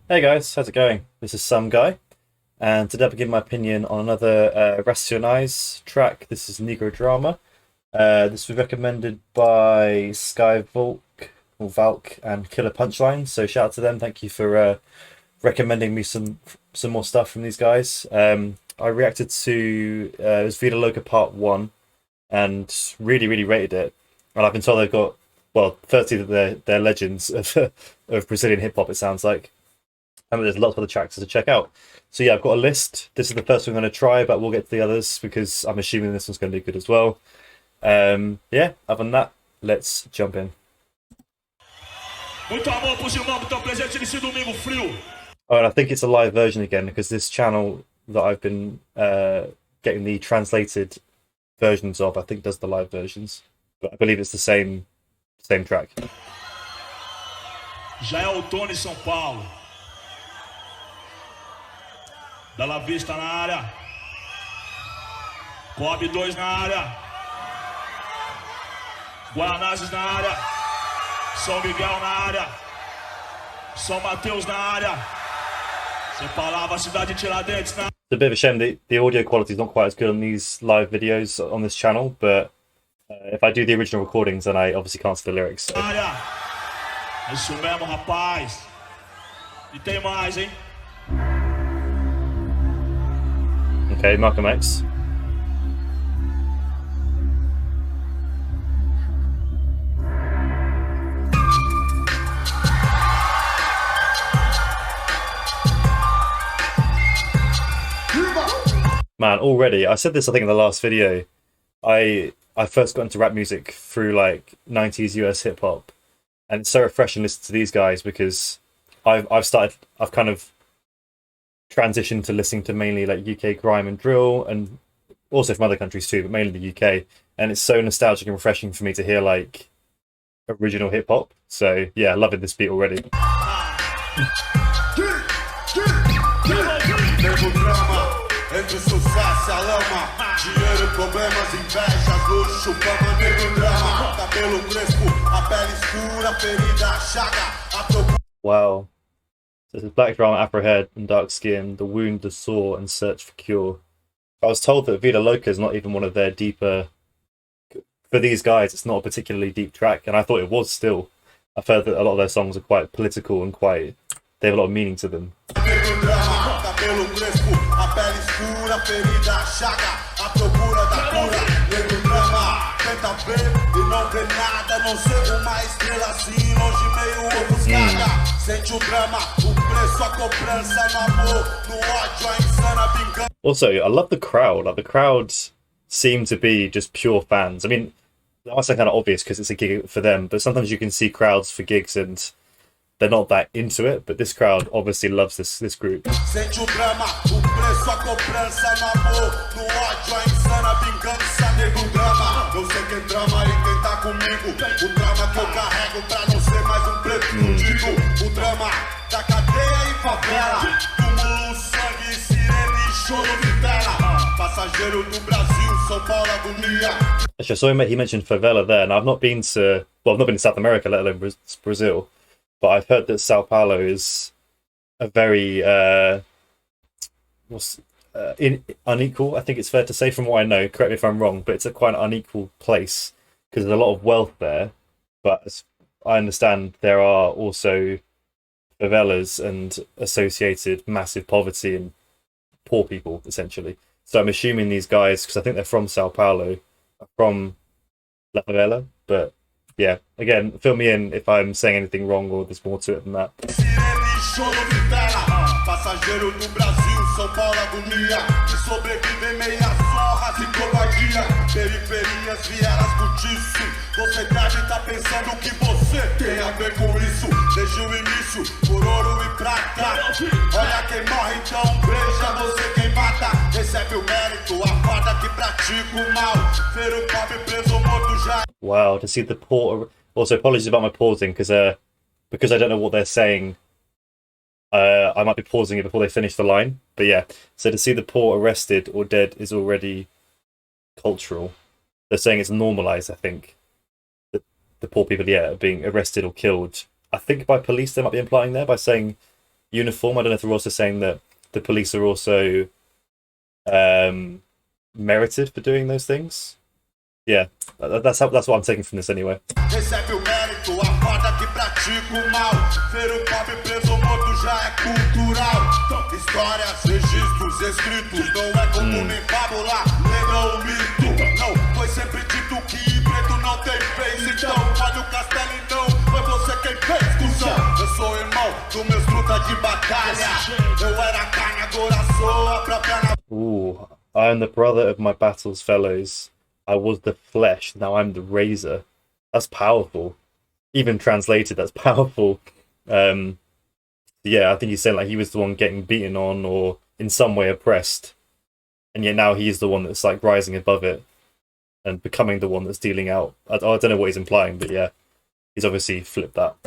Hey guys, how's it going? This is Some Guy, and today I'll be giving my opinion on another Racionais track. This is Negro Drama. This was recommended by Sky Volk or Valk and Killer Punchline. So shout out to them. Thank you for recommending me some more stuff from these guys. I reacted to it was Vida Loca Part One, and really rated it. And I've been told they've got firstly that they're legends of Brazilian hip hop. It sounds like. And there's lots of other tracks to check out. So yeah, I've got a list. This is the first one I'm going to try, but we'll get to the others because I'm assuming this one's going to be good as well. Yeah, other than that, let's jump in. Muito amor pros irmãos que estão presentes nesse domingo frio. Oh, and I think it's a live version again because this channel that I've been getting the translated versions of, I think does the live versions. But I believe it's the same track. Já é outono em São Paulo. Bela Vista na área. Coab 2 na área. Guanazes na área. São Miguel na área. São Mateus na área. Você falava a cidade de Tiradentes na área. It's a bit of a shame that the audio quality is not quite as good on these live videos on this channel, but if I do the original recordings, then I obviously can't see the lyrics. So. É isso mesmo, rapaz. E tem mais, hein? Okay, Malcolm X. Man, already, I said this I think in the last video, I first got into rap music through like 90s US hip hop, and it's so refreshing to listen to these guys because I've kind of transitioned to listening to mainly like UK grime and drill, and also from other countries too, but mainly the UK. And it's so nostalgic and refreshing for me to hear like original hip hop. So yeah, loving this beat already. Negro Drama, entre o sucesso e a lama. Dinheiro, problemas, invejas, luxo, fama. Negro Drama, cabelo crespo, a pele escura, ferida, chaga, a procura. Wow. So this is black drama, afro hair and dark skin, the wound, the sore, and search for cure. I was told that Vida Loca is not even one of their deeper. For these guys, it's not a particularly deep track, and I thought it was still. I've heard that a lot of their songs are quite political and quite. They have a lot of meaning to them. Negro Drama, cabelo crespo, a pele escura, ferida, chaga, a procura da cura. Negro Drama, tenta ver e não vê nada, não ser uma estrela assim, longe meio ofuscada. Sente o drama, o preço, a cobrança no amor, no ódio, a insana vingança. Also, I love the crowd. Like the crowd seem to be just pure fans. I mean, that must sound kind of obvious because it's a gig for them, but sometimes you can see crowds for gigs and they're not that into it. But this crowd obviously loves this group. Sente o drama, o preço, a cobrança no amor, no ódio, a insana vingança. Negro Drama, eu sei que é drama e quem tá comigo. O drama que eu carrego pra não ser mais um preto fudido. O drama da cadeia e favela. Túmulo, sangue, sirene e choro de tela. Passageiro do Brasil, São Paulo, agonia. Actually, I saw he mentioned favela there, and I've not been to South America, let alone Brazil. But I've heard that Sao Paulo is a very unequal. I think it's fair to say, from what I know. Correct me if I'm wrong, but it's a quite an unequal place because there's a lot of wealth there. But as I understand, there are also favelas and associated massive poverty and poor people, essentially. So I'm assuming these guys, because I think they're from Sao Paulo, are from La Favela, but. Yeah, again, fill me in if I'm saying anything wrong or there's more to it than that. Passageiro do Brasil, São Paulo, agonia. Que sobrevivem meias honras e covardia. Periferias, vielas, cortiço. Você deve tá pensando que você tem a ver com isso. Desde o início, por ouro e prata. Olha quem morre, então veja você quem mata. Recebe o mérito, a farda que pratica o mal. Ver o pobre preso morto já. Wow, to see the port. Also, apologies about my pausing because I don't know what they're saying. I might be pausing it before they finish the line, but yeah. So to see the poor arrested or dead is already cultural. They're saying it's normalized. I think that the poor people, yeah, are being arrested or killed. I think by police they might be implying there by saying uniform. I don't know if they're also saying that the police are also merited for doing those things. Yeah, that's what I'm taking from this anyway. Recebe o mérito, a farda que pratica o mal. Ver o pobre preso ou morto já é cultural. Histórias, registros, escritos, não é comum nem fábula. Lembra o mito? Não, foi sempre dito que preto não tem vez. Então, olha o castelo e não foi você quem fez, cuzão. Eu sou irmão do meus luta de batalha. Eu era carne, agora sou a própria. I am the brother of my battle's fellows. I was the flesh, now I'm the razor. That's powerful. Even translated, that's powerful. Yeah, I think he's saying like he was the one getting beaten on or in some way oppressed. And yet now he's the one that's like rising above it and becoming the one that's dealing out. I don't know what he's implying, but yeah, he's obviously flipped that.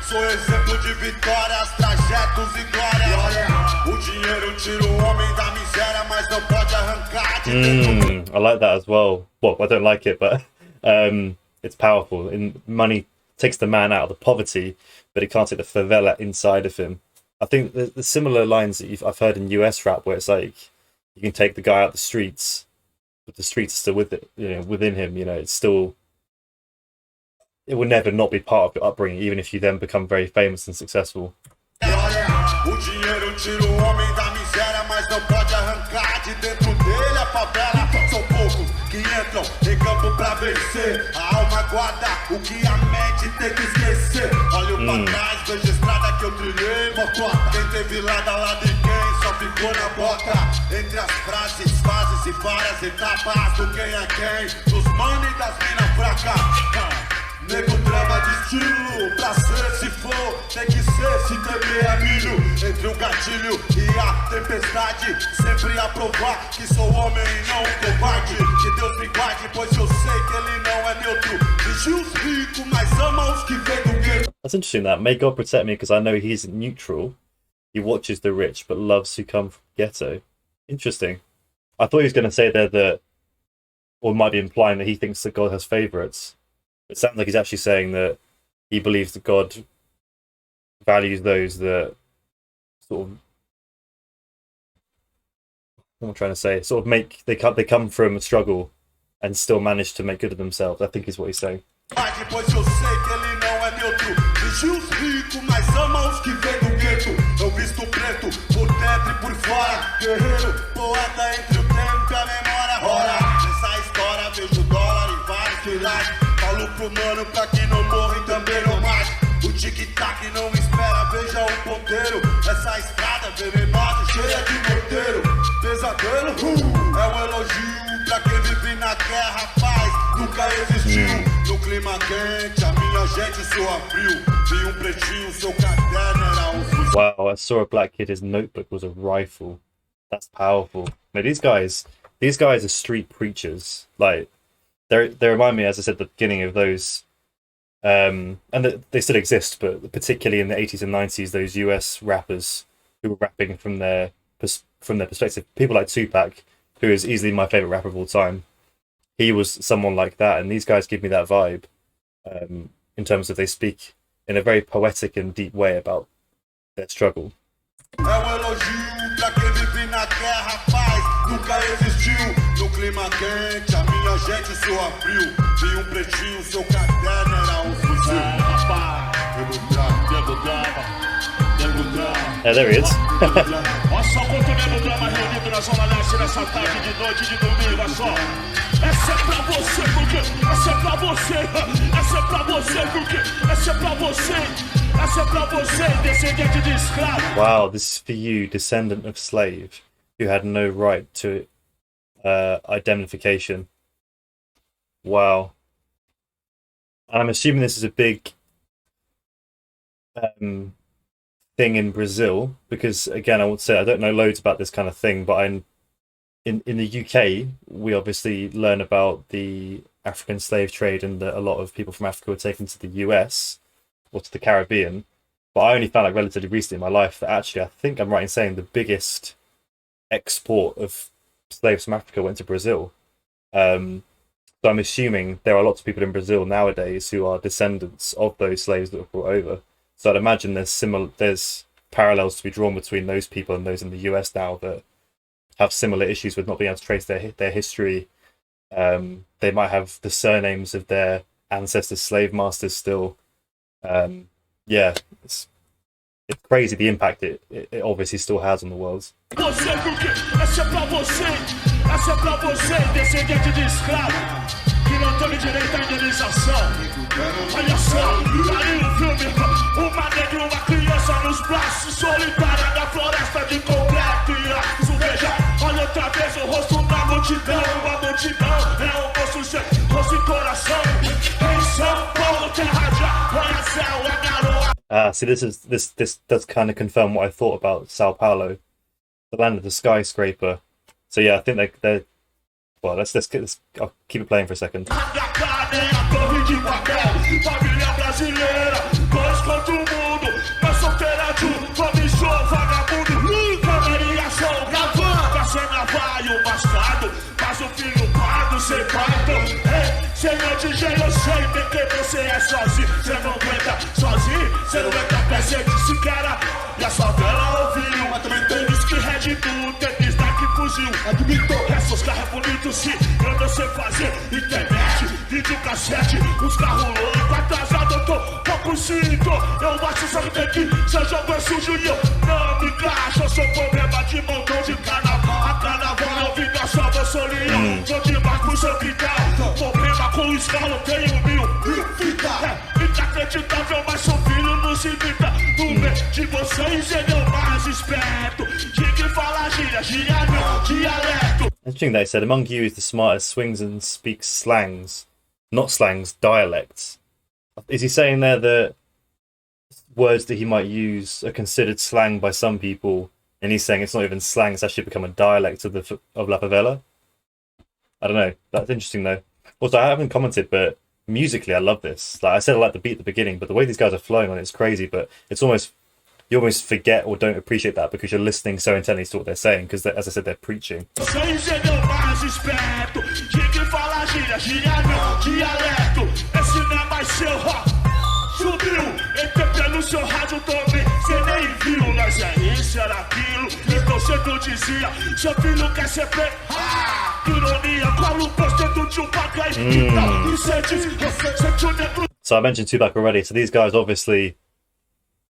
Sou exemplo de vitórias, trajetos e glórias. O dinheiro tira o homem da miséria, mas não pode arrancar de dentro. I like that as well. Well, I don't like it, but it's powerful. Money takes the man out of the poverty, but it can't take the favela inside of him. I think the similar lines that I've heard in US rap, where it's like you can take the guy out the streets, but the streets are still with it, within him. It's still. It will never not be part of your upbringing, even if you then become very famous and successful. O dinheiro tira o homem da miséria, mas não pode arrancar de dentro dele a favela. São poucos que entram em campo pra vencer. A alma guarda o que a mente tem que esquecer. Olho pra trás, vejo a estrada que eu trilhei, mocota. Quem teve lado lá de quem só ficou na boca. Entre as frases, fases e várias etapas do quem é quem, dos manos e das minas fracas. Negro Drama de estilo, pra ser se for, tem que ser se temer é milho. Entre o gatilho e a tempestade, sempre a provar que sou homem e não covarde. Que Deus me guarde, pois eu sei que ele não é neutro. Vigia os ricos, mas ama os que vêm do gueto. That's interesting that. May God protect me because I know he isn't neutral. He watches the rich but loves who come from ghetto. Interesting. I thought he was going to say there that, or might be implying that he thinks that God has favourites. It sounds like he's actually saying that he believes that God values those that sort of, what am I trying to say? Sort of they come from a struggle and still manage to make good of themselves, I think is what he's saying. Pois eu sei que ele não é neutro. Vigia os ricos, mas ama os que vêm do gueto. Eu visto preto por dentro e por fora. Guerreiro, poeta entre o tempo e a memória. Ora, nessa história vejo dólar em vários pilares. Falo pro mano pra que não morre também não mais. O tic-tac não espera, veja o ponteiro. Essa estrada venenosa, cheia de morteiro. Pesadelo, é um elogio pra quem vive na guerra, paz nunca existiu. No clima quente, a minha gente soa frio. Vi pretinho, seu caderno era fuzil. Wow, I saw a black kid, his notebook was a rifle. That's powerful. Now these guys are street preachers. Like, they remind me, as I said at the beginning, of those, and they still exist, but particularly in the 80s and 90s, those US rappers who were rapping from their perspective. People like Tupac, who is easily my favorite rapper of all time. He was someone like that, and these guys give me that vibe, in terms of they speak in a very poetic and deep way about their struggle. Nunca existiu no clima quente, a minha gente soa frio. Vi pretinho, seu caderno era fuzil. Negro Drama. There he is. Olha só quanto Negro Drama reunido na Zona Leste nessa tarde de noite de domingo, olha só. Essa é pra você, porque essa é pra você. Essa é pra você, porque essa é pra você. Essa é pra você, descendente de escravo. Wow, this is for you, descendant of slave, who had no right to identification. Wow. And I'm assuming this is a big thing in Brazil, because again, I would say I don't know loads about this kind of thing, but in the UK, we obviously learn about the African slave trade and that a lot of people from Africa were taken to the US or to the Caribbean. But I only found out relatively recently in my life that actually, I think I'm right in saying the biggest export of slaves from Africa went to Brazil. So I'm assuming there are lots of people in Brazil nowadays who are descendants of those slaves that were brought over. So I'd imagine there's parallels to be drawn between those people and those in the US now that have similar issues with not being able to trace their history. They might have the surnames of their ancestors, slave masters still. Yeah, it's crazy the impact it obviously still has on the world. Você, porque essa é pra você, descendente de escravo, que não teve direito à indenização. Olha só, aí o filme, uma negra, uma criança nos braços, solitária na floresta de concreto e aço. Veja, olha outra vez o rosto da multidão, uma multidão, é um moço sem rosto e coração. Em São Paulo, terra de arranha-céu, a garoa. See, this does kind of confirm what I thought about Sao Paulo, the land of the skyscraper. So yeah, I think they're well. I'll keep it playing for a second. Senhor de engenho, eu sei bem que você é sozinho. Você não aguenta sozinho, você não aguenta presente sequer. E a sua vela ouviu, mas também tem whisky Red Bull, tem pista que fugiu. Admitou, esses carros bonitos sim, eu não sei fazer. Internet, videocassete, os carros loucos, atrasado eu tô, pouco sinto. Eu acho só que tem que seu jogo é sujo e eu não me encaixo. Eu sou problema de montão de carnaval. A carnaval é vida só, eu sou leão. Tô demais pro seu quintal. Problema com o escalo, tenho mil fita. Inacreditável, mas sou filho, não se imita. No meio de vocês, ele é o mais esperto. De que fala gíria não, dialeto. Interesting they said among you is the smartest swings and speaks slangs, not slangs, dialects. Is he saying there that words that he might use are considered slang by some people, and he's saying it's not even slang, it's actually become a dialect of La Favela? I don't know. That's interesting though. Also, I haven't commented, but musically, I love this. Like I said, I like the beat at the beginning, but the way these guys are flowing on it's crazy. But it's almost you almost forget or don't appreciate that because you're listening so intently to what they're saying. Because as I said, they're preaching. So I mentioned Tupac already. So these guys obviously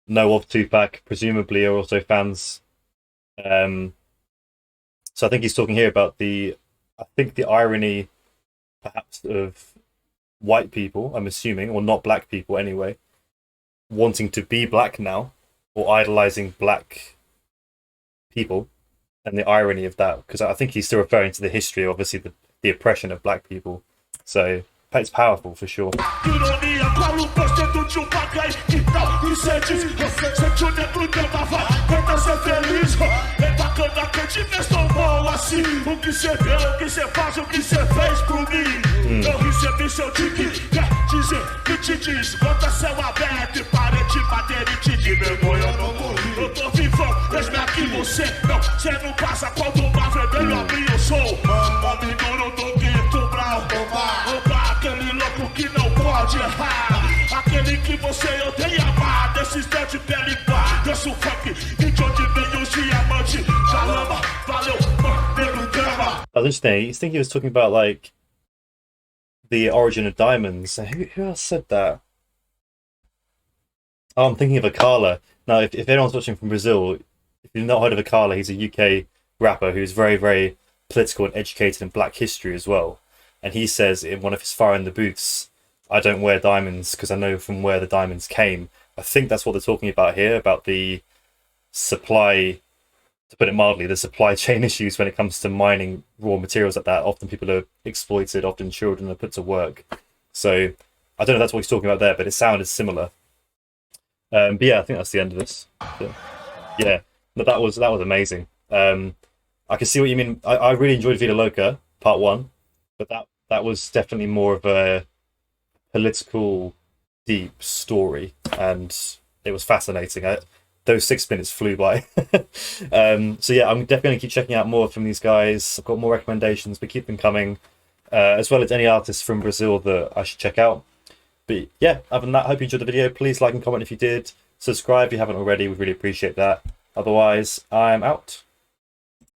know of Tupac, presumably are also fans. So I think he's talking here about the irony, perhaps, of white people, I'm assuming, or not black people anyway, wanting to be black now, or idolizing black people, and the irony of that, because I think he's still referring to the history, obviously, the oppression of black people. So it's powerful for sure. Aquele que você odeia amar, desse instante pele pá, dança o funk, e de onde vem os diamantes, caramba, valeu, Negro Drama. That was interesting. I think he was talking about like the origin of diamonds. Who else said that? Oh, I'm thinking of Akala. Now, if anyone's watching from Brazil, if you've not heard of Akala, he's a UK rapper who's very, very political and educated in black history as well. And he says in one of his Fire in the Booths, I don't wear diamonds because I know from where the diamonds came. I think that's what they're talking about here, about the supply, to put it mildly, the supply chain issues when it comes to mining raw materials like that. Often people are exploited, often children are put to work. So I don't know if that's what he's talking about there, but it sounded similar. But yeah, I think that's the end of this. So, yeah, but that was amazing. I can see what you mean. I really enjoyed Vida Loca, part 1, but that was definitely more of a political, deep story, and it was fascinating. Those 6 minutes flew by. So yeah, I'm definitely going to keep checking out more from these guys. I've got more recommendations, but keep them coming. as well as any artists from Brazil that I should check out. But yeah, other than that, hope you enjoyed the video. Please like and comment if you did. Subscribe if you haven't already. We'd really appreciate that. Otherwise, I'm out.